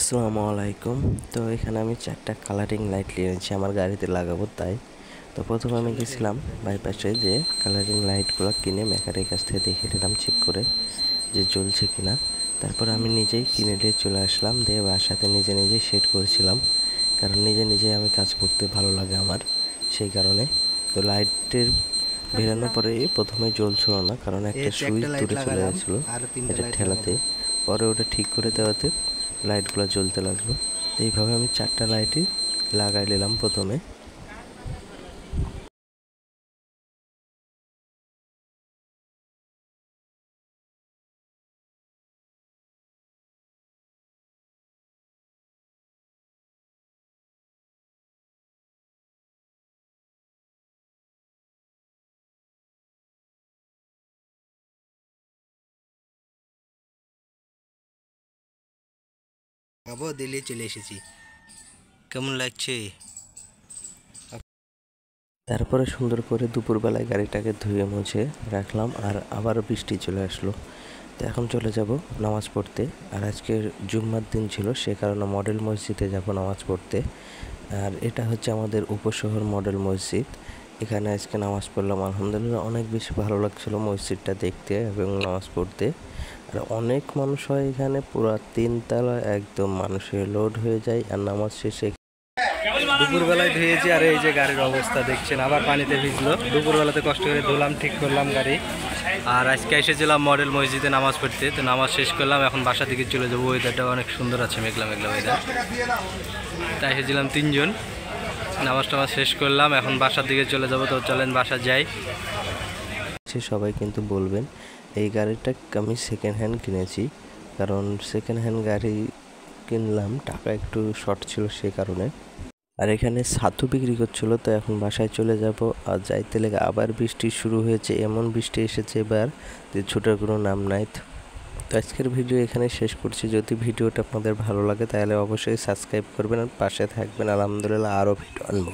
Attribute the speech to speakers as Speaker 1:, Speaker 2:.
Speaker 1: আসসালামু আলাইকুম। তো এখানে আমি 4টা কালারিং লাইট নিয়েছি আমার গাড়িতে লাগাবো তাই। তো প্রথমে আমি গেছিলাম বাইপাসে যে কালারিং লাইটগুলো কিনে মেকারের কাছ থেকে দেখে নিলাম চেক করে যে জ্বলছে কিনা। তারপর আমি নিজেই কিনে নিয়ে চলে আসলাম, দিয়ে বাসাতে নিজে নিজেই সেট করেছিলাম, কারণ নিজে নিজে আমি কাজ করতে ভালো লাগে আমার, সেই কারণে। তো লাইটের বেরানোর পরে প্রথমে জ্বলছিল না, কারণ একটা সুইচ দূরে চলে গেছিলো এটা ঠেলাতে। পরে ওটা ঠিক করে দেওয়াতে লাইটগুলো জ্বলতে লাগলো। তো এইভাবে আমি 4টা লাইটই লাগাই নিলাম প্রথমে।
Speaker 2: আবো দিল্লি চলে এসেছি। কেমন লাগছে?
Speaker 1: তারপরে সুন্দর করে দুপুরবেলায় গাড়িটাকে ধুয়ে মুছে রাখলাম, আর আবারও বৃষ্টি চলে আসলো। তো এখন চলে যাব নামাজ পড়তে। আর আজকে জুম্মার দিন ছিল, সে কারণে মডেল মসজিদে যাব নামাজ পড়তে। আর এটা হচ্ছে আমাদের উপশহর মডেল মসজিদ। এখানে আজকে নামাজ পড়লাম, আলহামদুলিল্লাহ অনেক বেশি ভালো লাগছিল মসজিদটা দেখতে এবং নামাজ পড়তে। আর অনেক মানুষ হয় এখানে, পুরো 3 তলা একদম মানুষের লোড হয়ে যায়। আর নামাজ শেষে
Speaker 2: দুপুরবেলায় ধুয়েছি, আর এই যে গাড়ির অবস্থা দেখছেন, আবার পানিতে ভিজলো। দুপুরবেলাতে কষ্ট করে ধুলাম, ঠিক করলাম গাড়ি। আর আজকে এসেছিলাম মডেল মসজিদে নামাজ পড়তে। তো নামাজ শেষ করলাম, এখন বাসা দিকে চলে যাবো। ওয়েদারটা অনেক সুন্দর আছে, মেঘলা মেঘলা ওয়েদার। তাই এসেছিলাম 3 জন, নামাজ টামাজ শেষ করলাম, এখন বাসার দিকে চলে যাবো। তো চলেন বাসা যাই।
Speaker 1: সবাই কিন্তু বলবেন এই গাড়িটা আমি সেকেন্ড হ্যান্ড কিনেছি, কারণ সেকেন্ড হ্যান্ড গাড়ি কিনলাম, টাকা একটু শর্ট ছিল সে কারণে। আর এখানে ছাতু বিক্রি করছিল। তো এখন বাসায় চলে যাব। আর যাইতে লেগে আবার বৃষ্টি শুরু হয়েছে, এমন বৃষ্টি এসেছে এবার যে ছুটার কোনো নাম নাই। তো আজকের ভিডিও এখানে শেষ করছি। যদি ভিডিওটা আপনাদের ভালো লাগে তাহলে অবশ্যই সাবস্ক্রাইব করবেন আর পাশে থাকবেন। আলহামদুলিল্লাহ আরও ভিডিও আনবো।